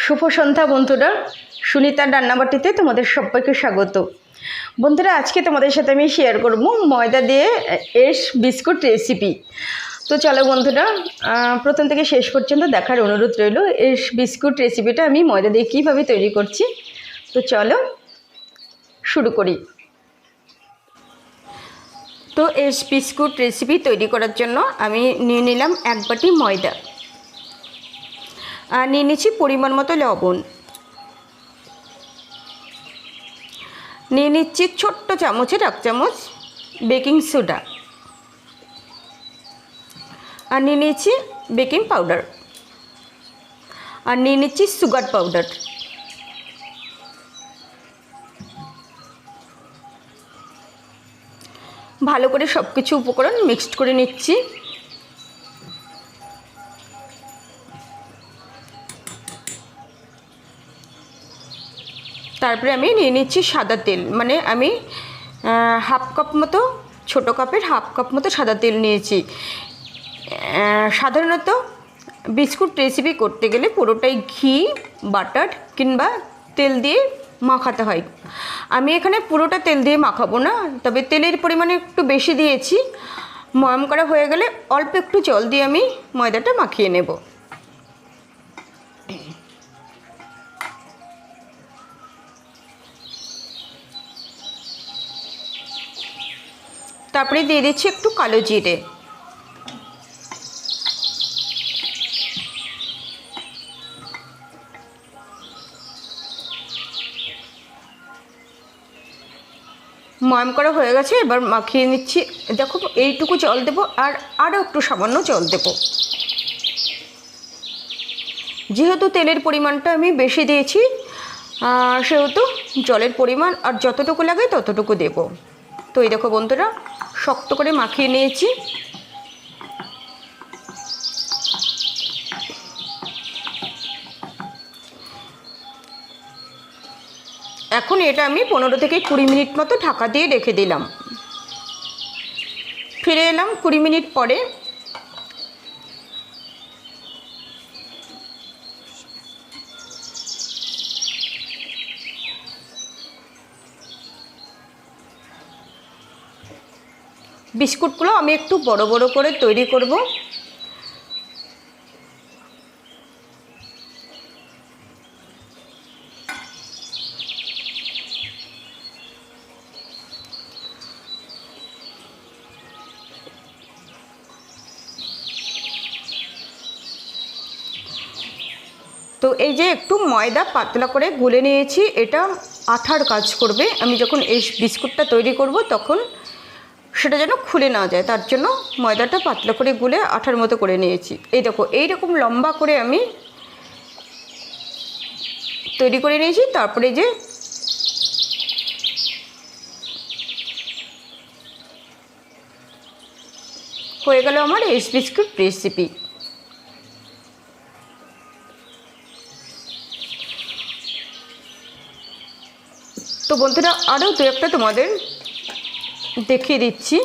শুভ সন্ধ্যা বন্ধুরা, সুনিতার রান্নাবাটিতে তোমাদের সবাইকে স্বাগত। বন্ধুরা, আজকে তোমাদের সাথে আমি শেয়ার করব ময়দা দিয়ে এস বিস্কুট রেসিপি। তো চলো বন্ধুরা, প্রথম থেকে শেষ পর্যন্ত দেখার অনুরোধ রইল। এস বিস্কুট রেসিপিটা আমি ময়দা দিয়ে কীভাবে তৈরি করছি। তো চলো শুরু করি। তো এস বিস্কুট রেসিপি তৈরি করার জন্য আমি নিয়ে নিলাম 1 বাটি ময়দা, আর নিয়ে নিচ্ছি পরিমাণ মতো লবণ, নিয়ে নিচ্ছি ছোট্ট চামচের 1 চামচ বেকিং সোডা, আর নিয়ে নিচ্ছি বেকিং পাউডার, আর নিয়ে নিচ্ছি সুগার পাউডার। ভালো করে সব কিছু উপকরণ মিক্সড করে নিচ্ছি। তারপরে আমি নিয়ে নিচ্ছি সাদা তেল, মানে আমি হাফ কাপ মতো, ছোটো কাপের হাফ কাপ মতো সাদা তেল নিয়েছি। সাধারণত বিস্কুট রেসিপি করতে গেলে পুরোটাই ঘি, বাটার কিংবা তেল দিয়ে মাখাতে হয়। আমি এখানে পুরোটা তেল দিয়ে মাখাবো না, তবে তেলের পরিমাণে একটু বেশি দিয়েছি। ময়াম করা হয়ে গেলে অল্প একটু জল দিয়ে আমি ময়দাটা মাখিয়ে নেব। তারপরে দিয়ে দিচ্ছি একটু কালো জিরে, ময়াম করা হয়ে গেছে। এবার মাখিয়ে নিচ্ছি। দেখো, এইটুকু জল দেবো, আর আরও একটু সামান্য জল দেব। যেহেতু তেলের পরিমাণটা আমি বেশি দিয়েছি, সেহেতু জলের পরিমাণ আর যতটুকু লাগে ততটুকু দেব। তো এই দেখো বন্ধুরা, শক্ত করে মাখিয়ে নিয়েছি। এখন এটা আমি 15 থেকে 20 মিনিট মতো ঢাকা দিয়ে রেখে দিলাম। ফিরে এলাম 20 মিনিট পরে। বিস্কুটগুলো আমি একটু বড় বড় করে তৈরি করব। তো এই যে একটু ময়দা পাতলা করে গুলে নিয়েছি, এটা আঠার কাজ করবে। আমি যখন এই বিস্কুটটা তৈরি করব তখন সেটা যেন খুলে না যায়, তার জন্য ময়দাটা পাতলা করে গুলে আঠার মতো করে নিয়েছি। এই দেখো, এইরকম লম্বা করে আমি তৈরি করে নিয়েছি। তারপরে যে হয়ে গেল আমার এস বিস্কুট রেসিপি। তো বন্ধুরা, আরও দু একটা তোমাদের দেখিয়ে দিচ্ছি।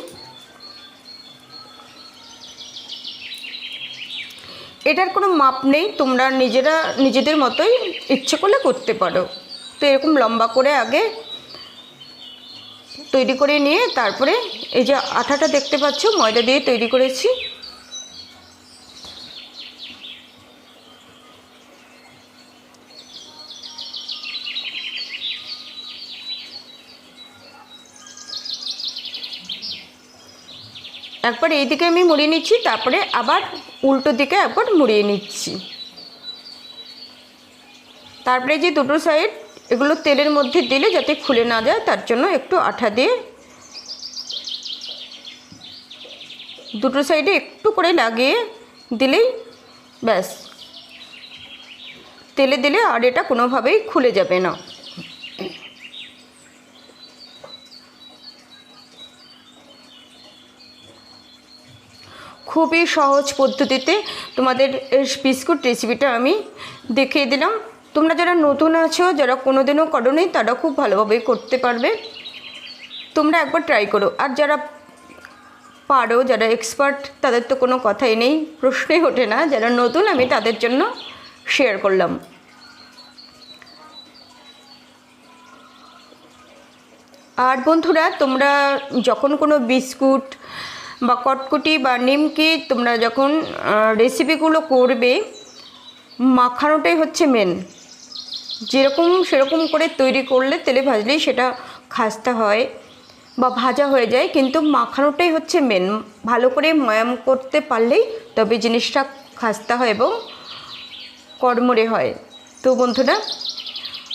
এটার কোনো মাপ নেই, তোমরা নিজেদের মতোই ইচ্ছে করলে করতে পারো। তো এরকম লম্বা করে আগে তৈরি করে নিয়ে তারপরে এই যে আঠাটা দেখতে পাচ্ছ ময়দা দিয়ে তৈরি করেছি, একবার এই দিকে আমি মুড়িয়ে নিচ্ছি, তারপরে আবার উল্টো দিকে একবার মুড়িয়ে নিচ্ছি। তারপরে যে দুটো সাইড এগুলো তেলের মধ্যে দিলে যাতে খুলে না যায়, তার জন্য একটু আঠা দিয়ে দুটো সাইডে একটু করে লাগিয়ে দিলেই ব্যাস। তেলে দিলে আর এটা কোনোভাবেই খুলে যাবে না। খুবই সহজ পদ্ধতিতে তোমাদের এই বিস্কুট রেসিপিটা আমি দেখিয়ে দিলাম। তোমরা যারা নতুন আছো, যারা কোনোদিনও করোনি, তারা খুব ভালোভাবেই করতে পারবে। তোমরা একবার ট্রাই করো। আর যারা পারো, যারা এক্সপার্ট, তাদের তো কোনো কথাই নেই, প্রশ্নই ওঠে না। যারা নতুন, আমি তাদের জন্য শেয়ার করলাম। আর বন্ধুরা, তোমরা যখন কোনো বিস্কুট বা কটকটি বা নিমকি তোমরা যখন রেসিপিগুলো করবে, মাখানোটাই হচ্ছে মেন। যেরকম সেরকম করে তৈরি করলে তেলে ভাজলেই সেটা খাস্তা হয় বা ভাজা হয়ে যায়, কিন্তু মাখানোটাই হচ্ছে মেন। ভালো করে ময়াম করতে পারলেই তবে জিনিসটা খাস্তা হয় এবং কড়মড়ে হয়। তো বন্ধুরা,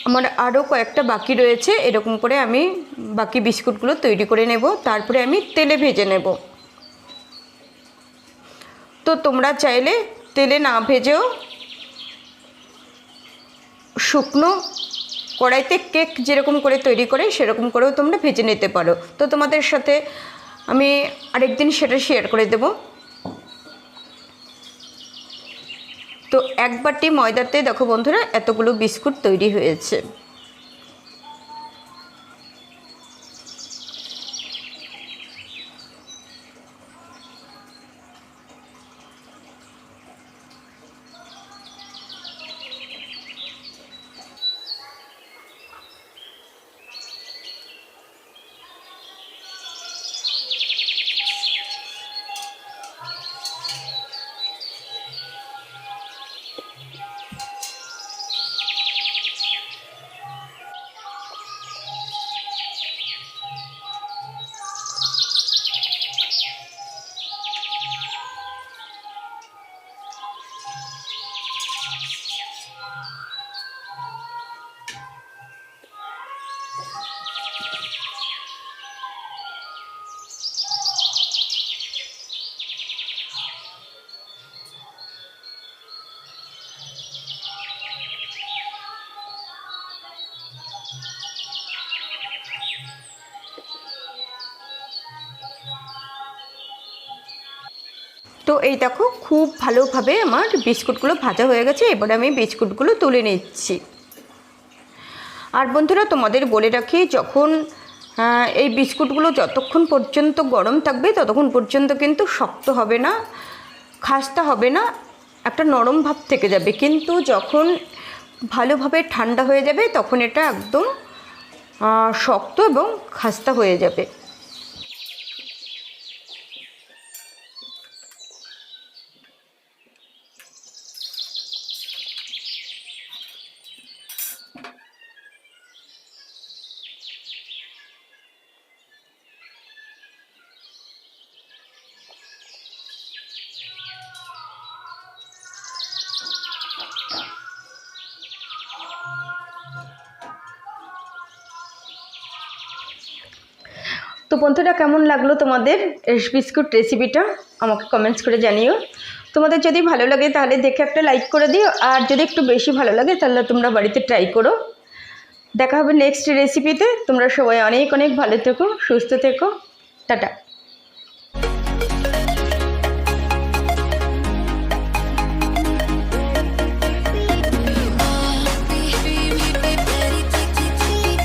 আমার আরও কয়েকটা বাকি রয়েছে। এরকম করে আমি বাকি বিস্কুটগুলো তৈরি করে নেব, তারপরে আমি তেলে ভেজে নেব। তো তোমরা চাইলে তেলে না ভেজেও শুকনো কড়াইতে কেক যেরকম করে তৈরি করে সেরকম করেও তোমরা ভেজে নিতে পারো। তো তোমাদের সাথে আমি আরেকদিন সেটা শেয়ার করে দেব। তো এক বাটি ময়দাতে দেখো বন্ধুরা এতগুলো বিস্কুট তৈরি হয়েছে। তো এই দেখো খুব ভালোভাবে আমার বিস্কুটগুলো ভাজা হয়ে গেছে। এবার আমি বিস্কুটগুলো তুলে নিচ্ছি। আর বন্ধুরা, তোমাদের বলে রাখি, যখন এই বিস্কুটগুলো যতক্ষণ পর্যন্ত গরম থাকবে ততক্ষণ পর্যন্ত কিন্তু শক্ত হবে না, খাস্তা হবে না, একটা নরম ভাব থেকে যাবে। কিন্তু যখন ভালোভাবে ঠান্ডা হয়ে যাবে তখন এটা একদম শক্ত এবং খাস্তা হয়ে যাবে। তো বন্ধুরা, কেমন লাগলো তোমাদের এস বিস্কুট রেসিপিটা আমাকে কমেন্টস করে জানিও। তোমাদের যদি ভালো লাগে তাহলে দেখে একটা লাইক করে দিও, আর যদি একটু বেশি ভালো লাগে তাহলে তোমরা বাড়িতে ট্রাই করো। দেখা হবে নেক্সট রেসিপিতে। তোমরা সবাই অনেক অনেক ভালো থেকো, সুস্থ থেকো। টাটা।